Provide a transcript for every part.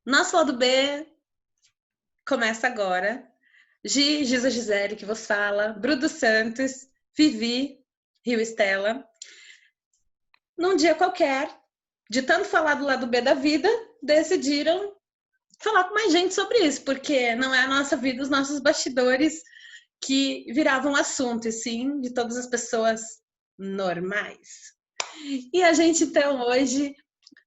Nosso lado B começa agora. Giza Gisele, que vos fala, Bruno Santos, Vivi, Rio Estela. Num dia qualquer, de tanto falar do lado B da vida, decidiram falar com mais gente sobre isso, porque não é a nossa vida, os nossos bastidores que viravam assunto, e sim de todas as pessoas normais. E a gente, então, hoje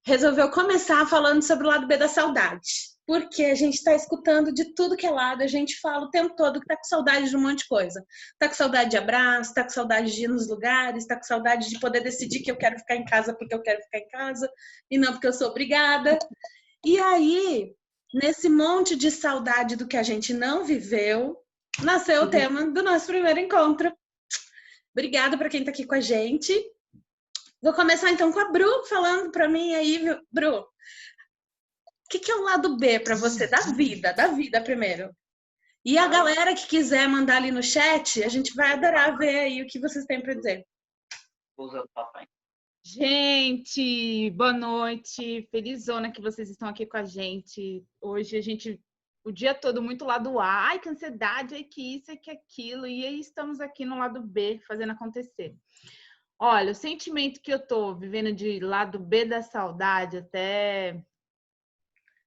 resolveu começar falando sobre o lado B da saudade. Porque a gente está escutando de tudo que é lado, a gente fala o tempo todo que tá com saudade de um monte de coisa. Tá com saudade de abraço, tá com saudade de ir nos lugares, tá com saudade de poder decidir que eu quero ficar em casa porque eu quero ficar em casa e não porque eu sou obrigada. E aí, nesse monte de saudade do que a gente não viveu, nasceu o tema do nosso primeiro encontro. Obrigada para quem está aqui com a gente. Vou começar então com a Bru, falando para mim aí, Bru, o que é o lado B para você da vida primeiro. E a galera que quiser mandar ali no chat, a gente vai adorar ver aí o que vocês têm para dizer. Gente, boa noite. Felizona que vocês estão aqui com a gente. Hoje a gente, o dia todo muito lado A. Ai, que ansiedade, ai, que isso, ai, que aquilo. E aí estamos aqui no lado B, fazendo acontecer. Olha, o sentimento que eu tô vivendo de lado B da saudade, até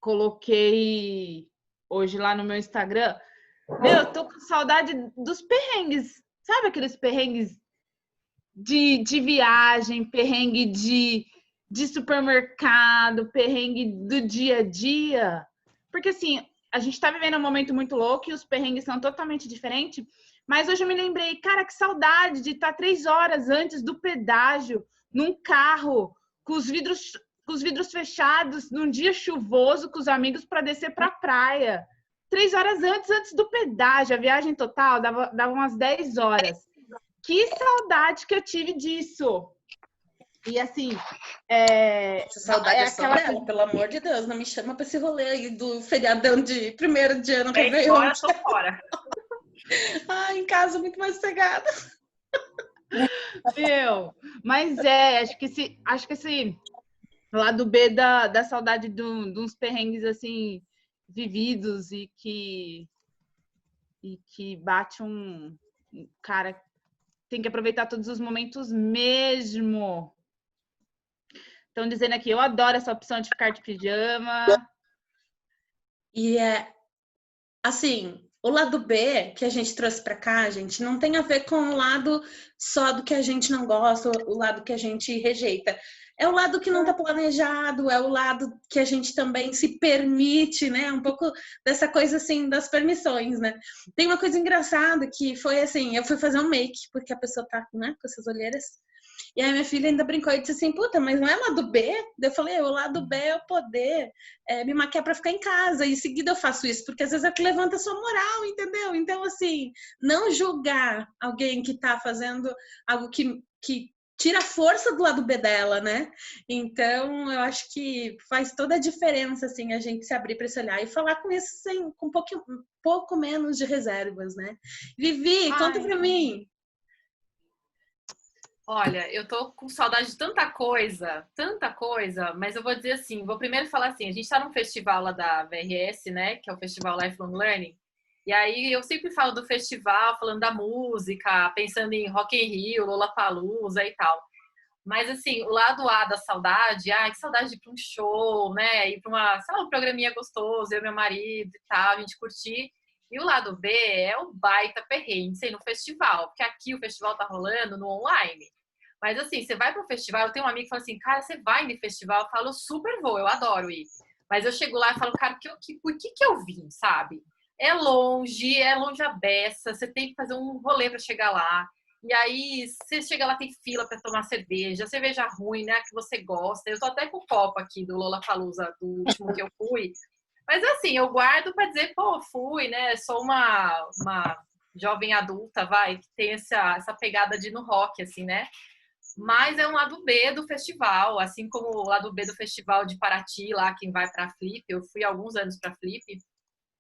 coloquei hoje lá no meu Instagram. Meu, eu tô com saudade dos perrengues. Sabe aqueles perrengues de viagem, perrengue de supermercado, perrengue do dia a dia? Porque assim, a gente tá vivendo um momento muito louco e os perrengues são totalmente diferentes. Mas hoje eu me lembrei, cara, que saudade de estar 3 horas antes do pedágio, num carro, com os vidros fechados, num dia chuvoso, com os amigos para descer para a praia. 3 horas antes do pedágio, a viagem total dava umas 10 horas. Que saudade que eu tive disso! E assim, Essa saudade é só dela, pelo amor de Deus, não me chama pra esse rolê aí do feriadão de primeiro dia no Réveillon. Agora eu tô fora. Ah, em casa muito mais sossegada. Mas acho que esse lado B da saudade de uns perrengues assim vividos e que bate cara, tem que aproveitar todos os momentos mesmo. Estão dizendo aqui, eu adoro essa opção de ficar de pijama. E assim, o lado B que a gente trouxe para cá, gente, não tem a ver com o lado só do que a gente não gosta, o lado que a gente rejeita. É o lado que não está planejado, é o lado que a gente também se permite, né? Um pouco dessa coisa assim das permissões, né? Tem uma coisa engraçada que foi assim, eu fui fazer um make, porque a pessoa tá, né, com essas olheiras. E aí minha filha ainda brincou e disse assim, puta, mas não é lado B? Eu falei, o lado B é eu poder me maquiar pra ficar em casa. E em seguida eu faço isso, porque às vezes é que levanta a sua moral, entendeu? Então, assim, não julgar alguém que tá fazendo algo que tira a força do lado B dela, né? Então, eu acho que faz toda a diferença, assim, a gente se abrir para esse olhar e falar com isso com um pouco menos de reservas, né? Vivi, conta pra mim. Olha, eu tô com saudade de tanta coisa, mas eu vou dizer assim, vou primeiro falar assim, a gente tá num festival lá da VRS, né, que é o Festival Lifelong Learning, e aí eu sempre falo do festival, falando da música, pensando em Rock in Rio, Lollapalooza e tal. Mas assim, o lado A da saudade, que saudade de ir pra um show, né, ir pra um programinha gostoso, eu e meu marido e tal, a gente curtir. E o lado B é o baita perrengue, sei, no festival, porque aqui o festival tá rolando no online. Mas assim, você vai para o festival, eu tenho um amigo que fala assim, cara, você vai no festival? Eu falo, super vou, eu adoro ir. Mas eu chego lá e falo, cara, por que eu vim, sabe? É longe a beça, você tem que fazer um rolê para chegar lá. E aí, você chega lá, tem fila para tomar cerveja ruim, né, que você gosta. Eu tô até com o copo aqui do Lollapalooza, do último que eu fui. Mas assim, eu guardo para dizer, pô, fui, né, sou uma jovem adulta, vai, que tem essa pegada de ir no rock, assim, né? Mas é um lado B do festival, assim como o lado B do festival de Paraty, lá quem vai para Flip. Eu fui há alguns anos para Flip,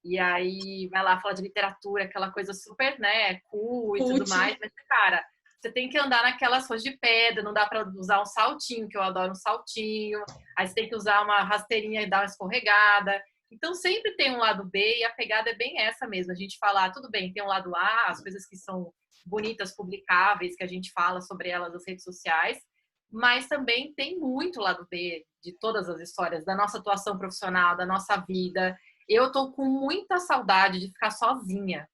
e aí vai lá falar de literatura, aquela coisa super, né, cool e tudo mais. Mas, cara, você tem que andar naquelas ruas de pedra, não dá para usar um saltinho, que eu adoro um saltinho. Aí você tem que usar uma rasteirinha e dar uma escorregada. Então sempre tem um lado B e a pegada é bem essa mesmo. A gente fala, tudo bem, tem um lado A, as coisas que são bonitas, publicáveis, que a gente fala sobre elas nas redes sociais, mas também tem muito lado B de todas as histórias, da nossa atuação profissional, da nossa vida. Eu tô com muita saudade de ficar sozinha.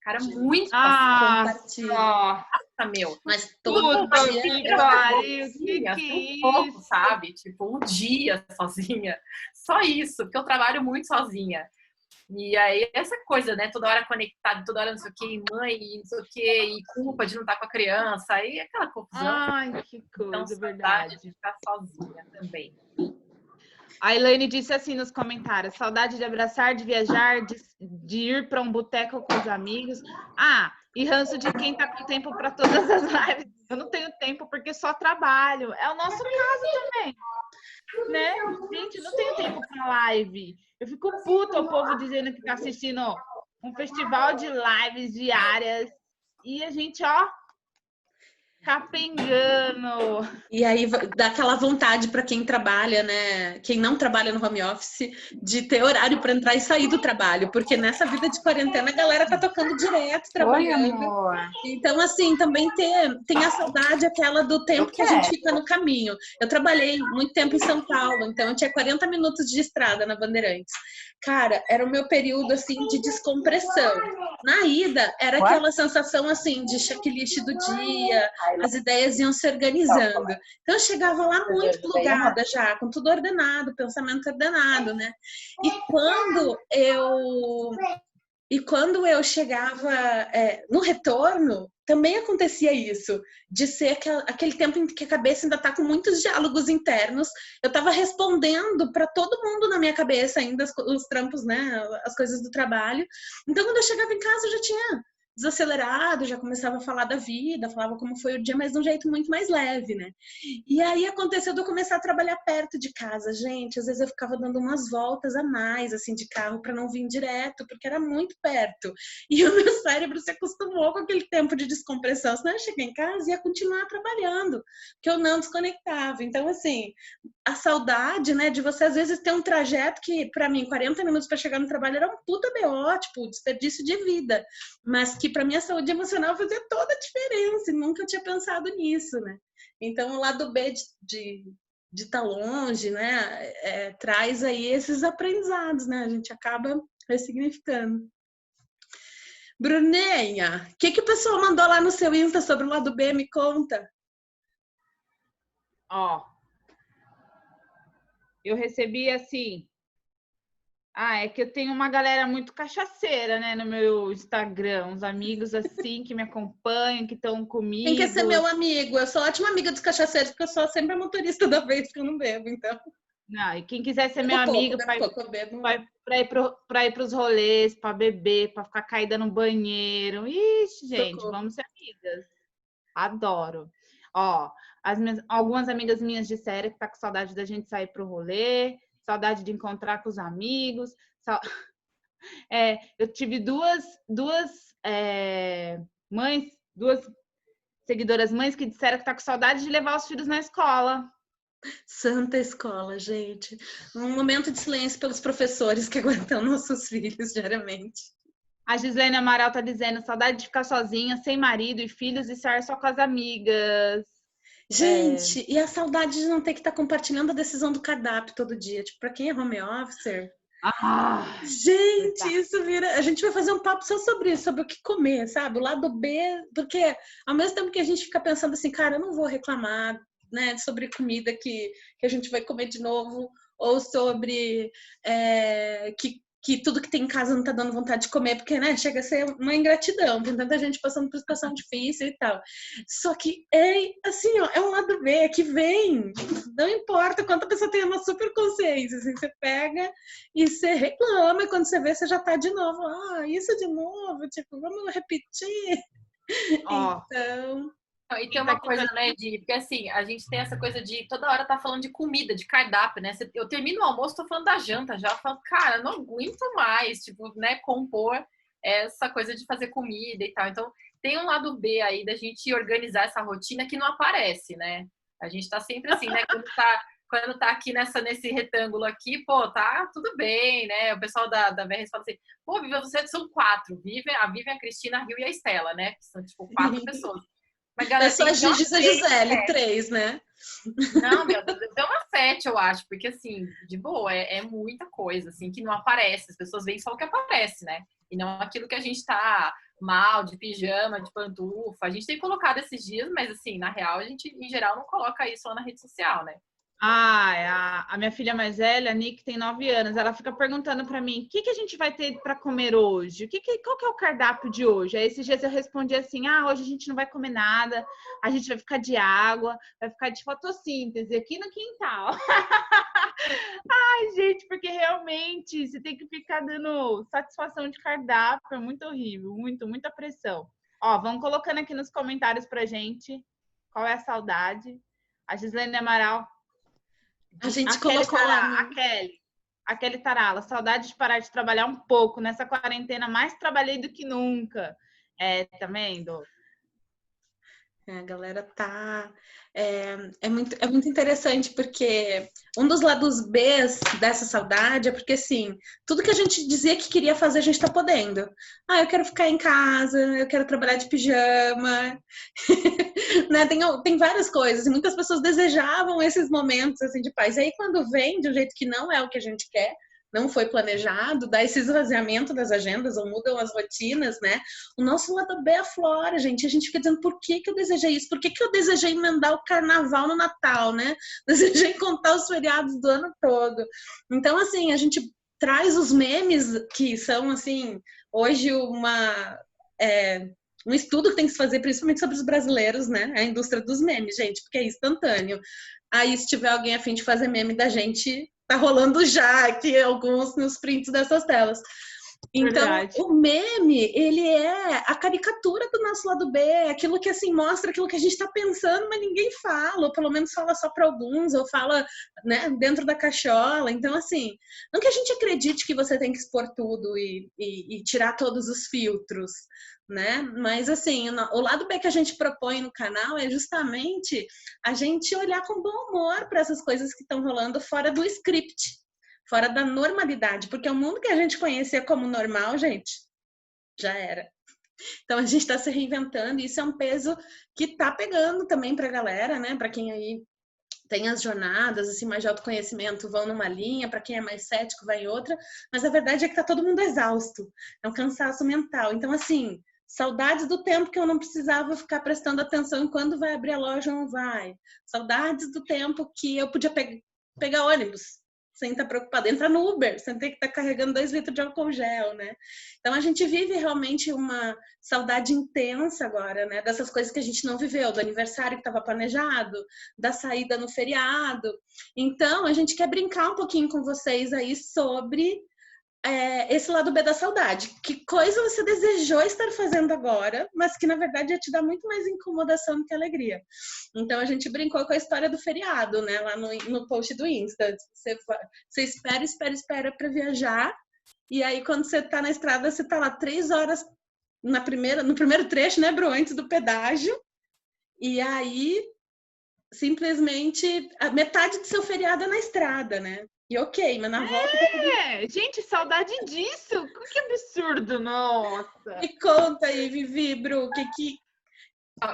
Cara, muito Compartilha. nossa, meu. Mas todo Puta dia que eu pariu, Sozinha, que um pouco, isso? sabe? Tipo, um dia sozinha. Só isso, porque eu trabalho muito sozinha. E aí, essa coisa, né? Toda hora conectado, toda hora não sei o que, mãe, não sei o que, e culpa de não estar com a criança, aí aquela confusão. Ai, que Então, coisa, saudade verdade. de ficar sozinha também. A Elaine disse assim nos comentários: saudade de abraçar, de viajar, de ir para um boteco com os amigos. Ah, e ranço de quem tá com tempo para todas as lives. Eu não tenho tempo porque só trabalho. É o nosso caso também, né? Gente, eu não tenho tempo para live. Eu fico puta o povo dizendo que tá assistindo um festival de lives diárias e a gente, ó, capengando. E aí dá aquela vontade para quem trabalha, né? Quem não trabalha no home office, de ter horário para entrar e sair do trabalho, porque nessa vida de quarentena a galera tá tocando direto, trabalhando. Oi, amor. Então, assim, também tem a saudade aquela do tempo que a gente fica no caminho. Eu trabalhei muito tempo em São Paulo, então eu tinha 40 minutos de estrada na Bandeirantes. Cara, era o meu período, assim, de descompressão. Na ida, era aquela sensação, assim, de checklist do dia, as ideias iam se organizando. Então, eu chegava lá muito plugada já, com tudo ordenado, pensamento ordenado, né? E quando eu chegava no retorno, também acontecia isso, de ser aquele tempo em que a cabeça ainda está com muitos diálogos internos. Eu estava respondendo para todo mundo na minha cabeça ainda os trampos, né, as coisas do trabalho. Então, quando eu chegava em casa, eu já tinha desacelerado, já começava a falar da vida, falava como foi o dia, mas de um jeito muito mais leve, né? E aí aconteceu de eu começar a trabalhar perto de casa, gente. Às vezes eu ficava dando umas voltas a mais, assim, de carro para não vir direto, porque era muito perto. E o meu cérebro se acostumou com aquele tempo de descompressão. Senão eu cheguei em casa e ia continuar trabalhando, porque eu não desconectava. Então, assim, a saudade, né, de você às vezes ter um trajeto que, para mim, 40 minutos para chegar no trabalho era um puta BO, tipo, desperdício de vida. Mas que para minha saúde emocional fazia toda a diferença. E nunca tinha pensado nisso, né? Então, o lado B de estar longe, né, traz aí esses aprendizados, né? A gente acaba ressignificando. Bruninha, o que o pessoal mandou lá no seu Insta sobre o lado B? Me conta. Ó, eu recebi assim. É que eu tenho uma galera muito cachaceira, né, no meu Instagram, uns amigos assim que me acompanham, que estão comigo. Quem quer ser meu amigo? Eu sou ótima amiga dos cachaceiros, porque eu sou sempre a motorista da vez que eu não bebo, então. Não, e quem quiser ser meu amigo para ir para os rolês, para beber, para ficar caída no banheiro. Ixi, gente, vamos ser amigas. Adoro. Ó, algumas amigas minhas disseram que tá com saudade da gente sair pro rolê, saudade de encontrar com os amigos. Eu tive duas mães, duas seguidoras mães que disseram que tá com saudade de levar os filhos na escola. Santa escola, gente. Um momento de silêncio pelos professores que aguentam nossos filhos diariamente. A Gislene Amaral tá dizendo saudade de ficar sozinha, sem marido e filhos e estar só com as amigas. Gente, e a saudade de não ter que estar compartilhando a decisão do cardápio todo dia. Tipo, pra quem é home officer. Gente, isso vira... A gente vai fazer um papo só sobre isso, sobre o que comer, sabe? O lado B, porque ao mesmo tempo que a gente fica pensando assim, cara, eu não vou reclamar, né, sobre comida que a gente vai comer de novo, ou sobre que tudo que tem em casa não tá dando vontade de comer, porque, né, chega a ser uma ingratidão, tem tanta gente passando por situação difícil e tal. Só que assim, ó, é um lado B que vem, não importa quanto a pessoa tenha uma super consciência, assim, você pega e você reclama, e quando você vê, você já tá de novo, isso de novo, tipo, vamos repetir. Então... E tem uma coisa, né, porque assim, a gente tem essa coisa de toda hora tá falando de comida, de cardápio, né? Eu termino o almoço, tô falando da janta já, eu falo, cara, não aguento mais, tipo, né, compor essa coisa de fazer comida e tal. Então, tem um lado B aí da gente organizar essa rotina que não aparece, né? A gente tá sempre assim, né? quando tá aqui nesse retângulo aqui, pô, tá tudo bem, né? O pessoal da VRS fala assim, pô, Vivian, vocês são 4, a Vivian, a Cristina, a Rio e a Estela, né? Que são, tipo, 4 pessoas. Mas, Eu galera, sou tem a que ter uma Gigi e a Gisele, 3, né? Não, meu Deus, deu uma 7, eu acho, porque assim, de boa, é muita coisa, assim, que não aparece. As pessoas veem só o que aparece, né? E não aquilo que a gente tá mal, de pijama, de pantufa. A gente tem colocado esses dias, mas assim, na real, a gente, em geral, não coloca isso lá na rede social, né? A minha filha mais velha, a Nick, tem 9 anos. Ela fica perguntando para mim: o que a gente vai ter para comer hoje? Qual que é o cardápio de hoje? Aí esses dias eu respondi assim: hoje a gente não vai comer nada, a gente vai ficar de água, vai ficar de fotossíntese aqui no quintal. Ai, gente, porque realmente você tem que ficar dando satisfação de cardápio, é muito horrível, muita pressão. Ó, vão colocando aqui nos comentários pra gente qual é a saudade. A Gislene Amaral. A gente colocou lá. A Kelly Tarala, saudade de parar de trabalhar um pouco. Nessa quarentena, mais trabalhei do que nunca. Tá vendo? A galera tá. É muito interessante, porque um dos lados Bs dessa saudade é porque, assim, tudo que a gente dizia que queria fazer, a gente tá podendo. Eu quero ficar em casa, eu quero trabalhar de pijama. Né? Tem várias coisas, e muitas pessoas desejavam esses momentos assim, de paz. E aí, quando vem de um jeito que não é o que a gente quer, não foi planejado, dá esse esvaziamento das agendas ou mudam as rotinas, né? O nosso lado B aflora, gente. A gente fica dizendo por que eu desejei isso? Por que eu desejei emendar o carnaval no Natal, né? Desejei contar os feriados do ano todo. Então, assim, a gente traz os memes que são, assim, hoje um estudo que tem que se fazer principalmente sobre os brasileiros, né? A indústria dos memes, gente, porque é instantâneo. Aí, se tiver alguém a fim de fazer meme da gente, tá rolando já aqui alguns nos prints dessas telas. Então, verdade. O meme, ele é a caricatura do nosso lado B, aquilo que, assim, mostra aquilo que a gente tá pensando, mas ninguém fala, ou pelo menos fala só para alguns, ou fala, né, dentro da cachola. Então, assim, não que a gente acredite que você tem que expor tudo e tirar todos os filtros, né? Mas, assim, o lado B que a gente propõe no canal é justamente a gente olhar com bom humor para essas coisas que estão rolando fora do script, fora da normalidade, porque o mundo que a gente conhecia como normal, gente, já era. Então a gente está se reinventando e isso é um peso que está pegando também para a galera, né? Para quem aí tem as jornadas assim, mais de autoconhecimento, vão numa linha, para quem é mais cético vai em outra, mas a verdade é que tá todo mundo exausto, é um cansaço mental. Então, assim, saudades do tempo que eu não precisava ficar prestando atenção em quando vai abrir a loja ou não vai. Saudades do tempo que eu podia pegar ônibus sem estar preocupada, entra no Uber, sem ter que estar carregando 2 litros de álcool gel, né? Então a gente vive realmente uma saudade intensa agora, né? Dessas coisas que a gente não viveu, do aniversário que estava planejado, da saída no feriado. Então a gente quer brincar um pouquinho com vocês aí sobre esse lado B da saudade. Que coisa você desejou estar fazendo agora, mas que na verdade ia te dar muito mais incomodação do que alegria. Então a gente brincou com a história do feriado, né? Lá no post do Insta. Você espera para viajar, e aí quando você tá na estrada, você tá lá 3 horas no primeiro trecho, né, Bru? Antes do pedágio. E aí, simplesmente, a metade do seu feriado é na estrada, né? E ok, mas na volta... Gente, saudade disso! Que absurdo, nossa! Me conta aí, Vivi, Bru, que...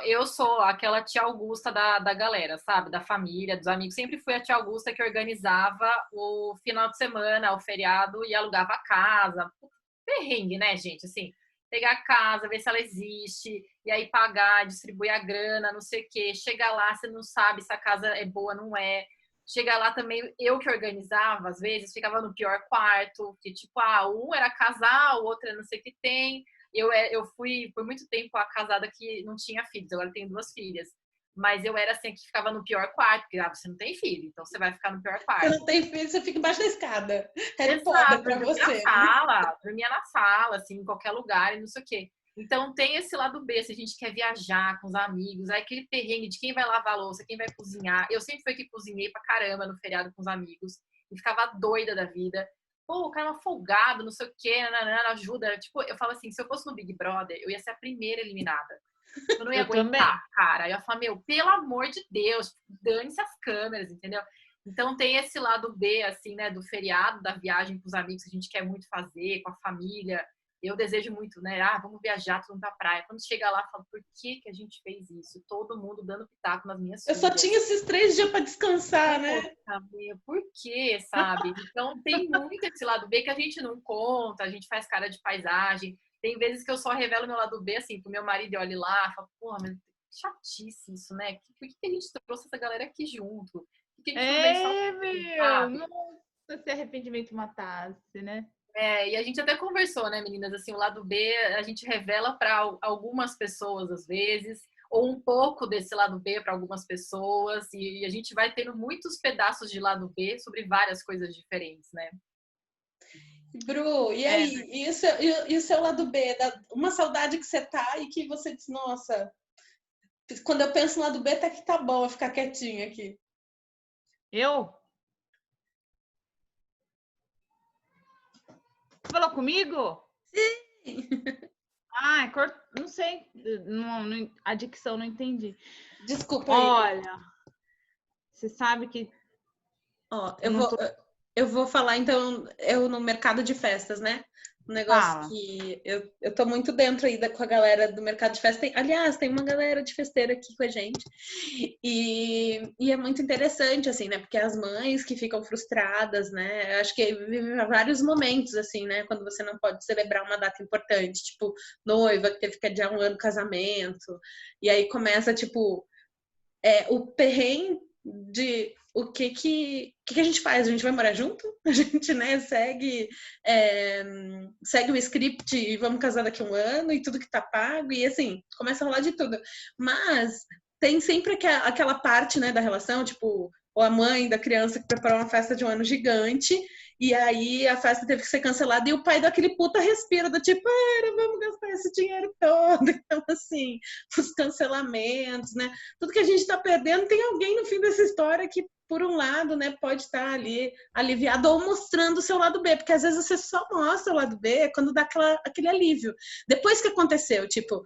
Eu sou aquela tia Augusta da galera, sabe? Da família, dos amigos. Sempre fui a tia Augusta que organizava o final de semana, o feriado, e alugava a casa. Perrengue, né, gente? Assim, pegar a casa, ver se ela existe, e aí pagar, distribuir a grana, não sei o quê. Chega lá, você não sabe se a casa é boa, não é. Chega lá também, eu que organizava, às vezes, ficava no pior quarto, que tipo, um era casal, o outro era não sei o que tem. Eu fui por muito tempo a casada que não tinha filhos, agora eu tenho 2 filhas. Mas eu era assim, que ficava no pior quarto, porque você não tem filho, então você vai ficar no pior quarto. Você não tem filho, você fica embaixo da escada. Harry Potter pra você. Dormia na sala, assim, em qualquer lugar e não sei o quê. Então tem esse lado B, se a gente quer viajar com os amigos, aí aquele perrengue de quem vai lavar a louça, quem vai cozinhar. Eu sempre fui que cozinhei pra caramba no feriado com os amigos e ficava doida da vida. Pô, o cara é uma folgado, não sei o quê, ajuda. Tipo, eu falo assim, se eu fosse no Big Brother, eu ia ser a primeira eliminada. Eu não ia aguentar, cara. Eu ia falar, pelo amor de Deus, dane-se as câmeras, entendeu? Então tem esse lado B, assim, né, do feriado, da viagem com os amigos que a gente quer muito fazer, com a família. Eu desejo muito, né? Vamos viajar, todo mundo pra praia. Quando chega lá, falo, por que que a gente fez isso? Todo mundo dando pitaco nas minhas Eu só filhas. tinha esses 3 dias para descansar, né? Poxa, por quê, sabe? Então tem muito esse lado B que a gente não conta, a gente faz cara de paisagem. Tem vezes que eu só revelo meu lado B, assim, pro meu marido e olhe lá, falo, porra, mas chatice isso, né? Por que a gente trouxe essa galera aqui junto? Por que a gente não vem só, Meu! sabe? Nossa, se arrependimento matasse, né? E a gente até conversou, né, meninas? Assim, o lado B a gente revela para algumas pessoas às vezes, ou um pouco desse lado B para algumas pessoas, e a gente vai tendo muitos pedaços de lado B sobre várias coisas diferentes, né? Bru, e aí? E o seu lado B? Uma saudade que você tá e que você diz, nossa, quando eu penso no lado B, até que tá bom eu ficar quietinha aqui. Eu? Falou comigo? Sim. Não sei. A dicção não entendi. Desculpa aí. Olha, você sabe que Ó, não tô... eu vou falar, então, eu no mercado de festas, né? Um negócio Fala. que eu tô muito dentro aí com a galera do mercado de festa. Aliás, tem uma galera de festeira aqui com a gente. E é muito interessante, assim, né? Porque as mães que ficam frustradas, né? Eu acho que vive vários momentos, assim, né? Quando você não pode celebrar uma data importante, tipo, noiva que teve que adiar um ano casamento. E aí começa, tipo, o perrengue de o que a gente faz? A gente vai morar junto? A gente, né, segue o script e vamos casar daqui a um ano e tudo que tá pago, e assim, começa a rolar de tudo. Mas tem sempre aquela parte, né, da relação, tipo, ou a mãe da criança que preparou uma festa de um ano gigante, e aí a festa teve que ser cancelada, e o pai daquele puta respira, do tipo, vamos gastar esse dinheiro todo. Então, assim, os cancelamentos, né? Tudo que a gente está perdendo, tem alguém no fim dessa história que, por um lado, né, pode estar ali aliviado ou mostrando o seu lado B, porque às vezes você só mostra o lado B quando dá aquele alívio. Depois que aconteceu, tipo,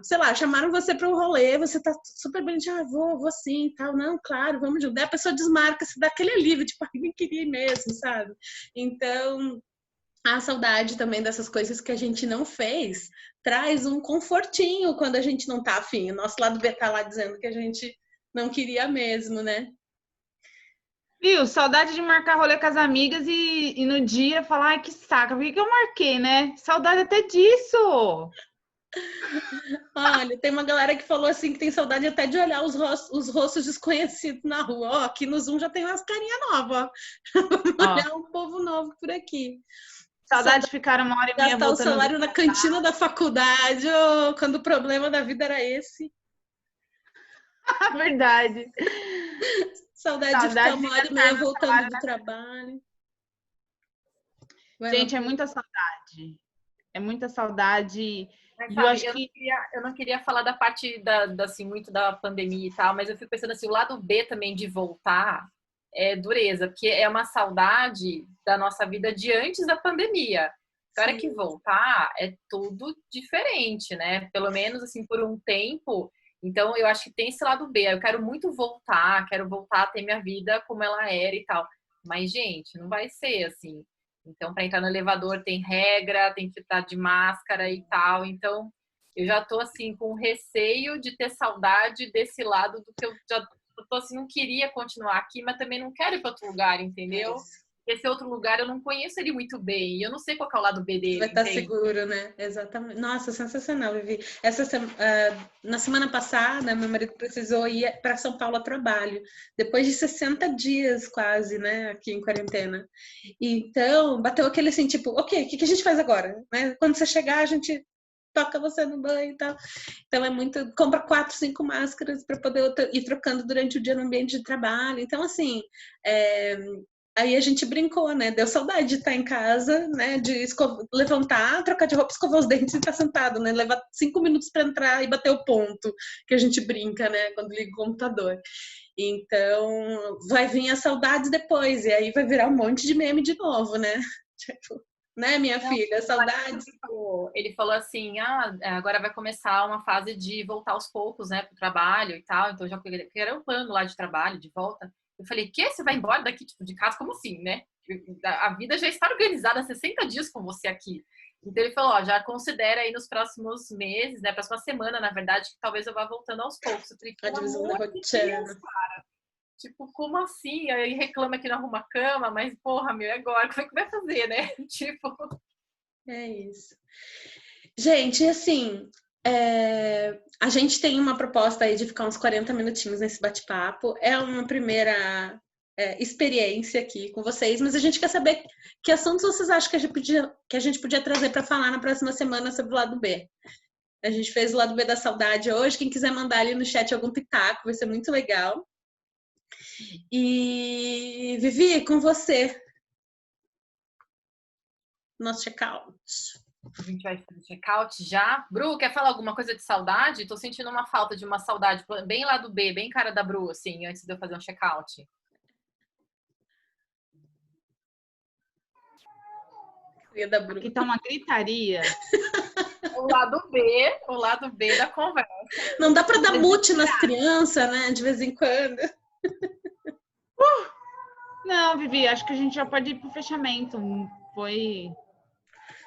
sei lá, chamaram você para um rolê, você tá super bonitinho, vou sim, tal, não, claro, vamos junto. Daí a pessoa desmarca, se dá aquele alívio, tipo, nem queria ir mesmo, sabe? Então, a saudade também dessas coisas que a gente não fez traz um confortinho quando a gente não tá afim. O nosso lado B tá lá dizendo que a gente não queria mesmo, né? Viu? Saudade de marcar rolê com as amigas e no dia falar, ai, que saco, por que eu marquei, né? Saudade até disso. Olha, tem uma galera que falou assim que tem saudade até de olhar os rostos desconhecidos na rua. Ó, aqui no Zoom já tem umas carinhas novas, ó. Vamos olhar um povo novo por aqui. Saudade de ficar 1h30 gastar o voltando salário na cantina da faculdade, quando o problema da vida era esse. Verdade. Saudade de ficar 1h30 voltando do trabalho. Gente, é muita saudade. É muita saudade. Mas, E sabe, eu acho que eu não queria falar da parte assim, muito da pandemia e tal, mas eu fico pensando assim, o lado B também de voltar é dureza, porque é uma saudade da nossa vida de antes da pandemia. A hora que voltar é tudo diferente, né? Pelo menos assim por um tempo. Então eu acho que tem esse lado B. Eu quero muito voltar, quero voltar a ter minha vida como ela era e tal. Mas, gente, não vai ser assim. Então, para entrar no elevador tem regra, tem que estar de máscara e tal. Então, eu já tô assim com receio de ter saudade desse lado do que eu já tô assim, não queria continuar aqui, mas também não quero ir para outro lugar, entendeu? Esse outro lugar eu não conheço ele muito bem, e eu não sei qual é o lado B dele. Vai estar seguro, né? Exatamente. Nossa, sensacional, Vivi. Na semana passada, meu marido precisou ir para São Paulo a trabalho, depois de 60 dias quase, né, aqui em quarentena. Então, bateu aquele assim, tipo, ok, o que a gente faz agora? Né? Quando você chegar, a gente toca você no banho e tal. Então é muito. Compra 4, 5 máscaras para poder ir trocando durante o dia no ambiente de trabalho. Então, assim. Aí a gente brincou, né? Deu saudade de estar em casa, né? De levantar, trocar de roupa, escovar os dentes e estar sentado, né? Levar 5 minutos para entrar e bater o ponto, que a gente brinca, né? Quando liga o computador. Então, vai vir as saudades depois, e aí vai virar um monte de meme de novo, né? Tipo, né, minha filha? Saudades. Ele falou assim, agora vai começar uma fase de voltar aos poucos, né, pro trabalho e tal. Então, já quero um plano lá de trabalho, de volta. Eu falei, que? Você vai embora daqui, tipo, de casa? Como assim, né? A vida já está organizada há 60 dias com você aqui. Então ele falou, ó, já considera aí nos próximos meses, né? Próxima semana, na verdade, que talvez eu vá voltando aos poucos. Eu falei, A pelo divisão da amor de Deus, rotina. tipo, como assim? Aí reclama que não arruma cama, mas porra, meu, e agora? Como é que vai fazer, né? Tipo. É isso. Gente, assim, a gente tem uma proposta aí de ficar uns 40 minutinhos nesse bate-papo. É uma primeira experiência aqui com vocês, mas a gente quer saber que assuntos vocês acham que a gente podia trazer para falar na próxima semana sobre o lado B. A gente fez o lado B da saudade hoje. Quem quiser mandar ali no chat algum pitaco, vai ser muito legal. E Vivi, com você. Nosso check-out. A gente vai fazer check-out já. Bru, quer falar alguma coisa de saudade? Tô sentindo uma falta de uma saudade bem lá do B, bem cara da Bru, assim, antes de eu fazer um check-out. Da Bru. Aqui tá uma gritaria. O lado B da conversa. Não dá para dar mute nas crianças, né? De vez em quando. Não, Vivi, acho que a gente já pode ir pro fechamento. Foi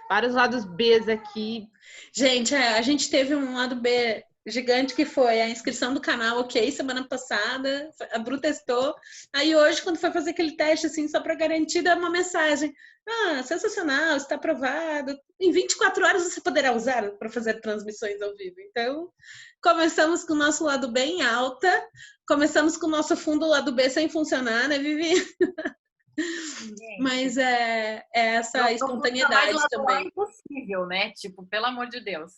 vários lados Bs aqui. Gente, a gente teve um lado B gigante que foi a inscrição do canal, ok, semana passada, a Bru testou. Aí hoje, quando foi fazer aquele teste, assim, só para garantir, dá uma mensagem. Ah, sensacional, está aprovado. Em 24 horas você poderá usar para fazer transmissões ao vivo. Então, começamos com o nosso lado B em alta, começamos com o nosso fundo lado B sem funcionar, né, Vivi? Mas é essa espontaneidade também. É impossível, né? Tipo, pelo amor de Deus.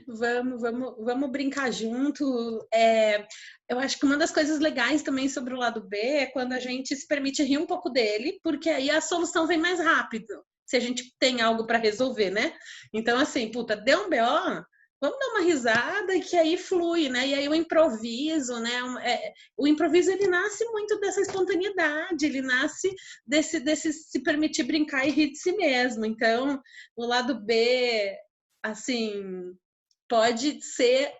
Vamos brincar junto. Eu acho que uma das coisas legais também sobre o lado B é quando a gente se permite rir um pouco dele, porque aí a solução vem mais rápido. Se a gente tem algo para resolver, né? Então, assim, puta, deu um BO, vamos dar uma risada que aí flui, né? E aí o improviso, né? O improviso, ele nasce muito dessa espontaneidade, ele nasce desse se permitir brincar e rir de si mesmo. Então, o lado B, assim, pode ser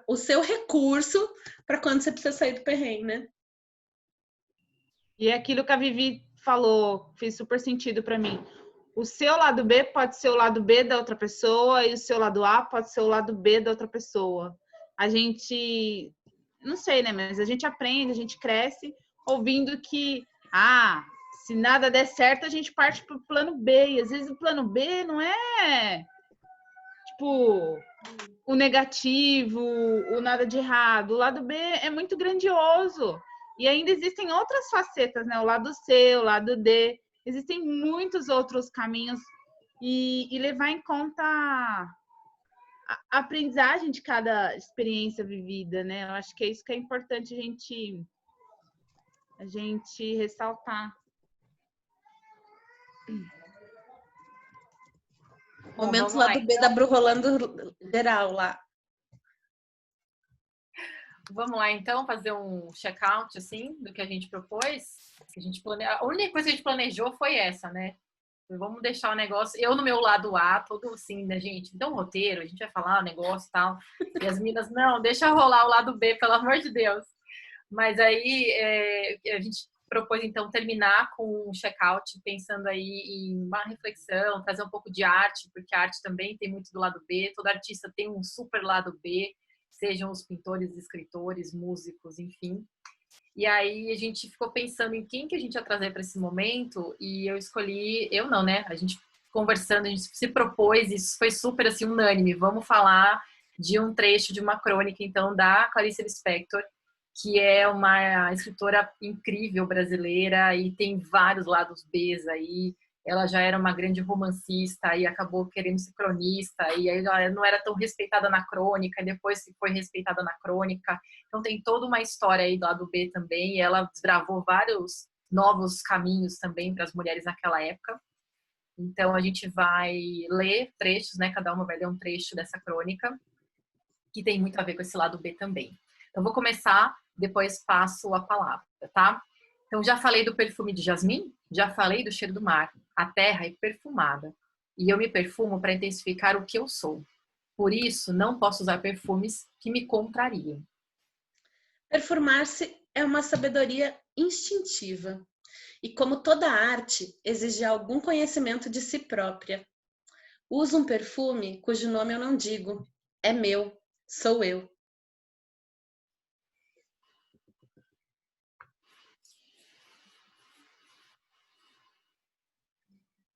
o seu recurso para quando você precisa sair do perrengue, né? E é aquilo que a Vivi falou fez super sentido para mim. O seu lado B pode ser o lado B da outra pessoa e o seu lado A pode ser o lado B da outra pessoa. A gente, não sei, né? Mas a gente aprende, a gente cresce ouvindo que, se nada der certo, a gente parte para o plano B. E às vezes o plano B não é, tipo, o negativo, o nada de errado. O lado B é muito grandioso. E ainda existem outras facetas, né? O lado C, o lado D. Existem muitos outros caminhos e levar em conta a aprendizagem de cada experiência vivida, né? Eu acho que é isso que é importante a gente ressaltar. Momentos lá do B da Bru rolando geral lá. Vamos lá, então, fazer um check-out, assim, do que a gente propôs. A única coisa que a gente planejou foi essa, né? Vamos deixar o negócio... Eu, no meu lado A, todo assim, né, gente? Então, roteiro, a gente vai falar o negócio e tal. E as meninas, não, deixa rolar o lado B, pelo amor de Deus. Mas aí, a gente propôs, então, terminar com um check-out, pensando aí em uma reflexão, trazer um pouco de arte, porque a arte também tem muito do lado B. Todo artista tem um super lado B, sejam os pintores, escritores, músicos, enfim. E aí a gente ficou pensando em quem que a gente ia trazer para esse momento e eu não, né? A gente conversando, a gente se propôs, isso foi super assim unânime, vamos falar de um trecho de uma crônica, então, da Clarice Lispector, que é uma escritora incrível brasileira e tem vários lados Bs aí. Ela já era uma grande romancista e acabou querendo ser cronista, e aí ela não era tão respeitada na crônica, e depois foi respeitada na crônica. Então tem toda uma história aí do lado B também, e ela desbravou vários novos caminhos também para as mulheres naquela época. Então a gente vai ler trechos, né? Cada uma vai ler um trecho dessa crônica, que tem muito a ver com esse lado B também. Então vou começar, depois passo a palavra, tá? Então já falei do perfume de jasmim, já falei do cheiro do mar. A terra é perfumada e eu me perfumo para intensificar o que eu sou. Por isso, não posso usar perfumes que me contrariam. Perfumar-se é uma sabedoria instintiva. E como toda arte, exige algum conhecimento de si própria. Uso um perfume cujo nome eu não digo. É meu, sou eu.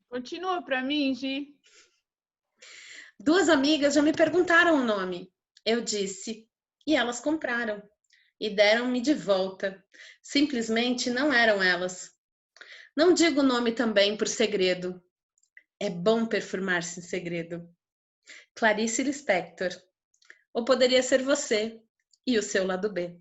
Continua para mim, Gi. 2 amigas já me perguntaram o nome. Eu disse, e elas compraram. E deram-me de volta. Simplesmente não eram elas. Não digo o nome também por segredo. É bom perfumar-se em segredo. Clarice Lispector. Ou poderia ser você e o seu lado B.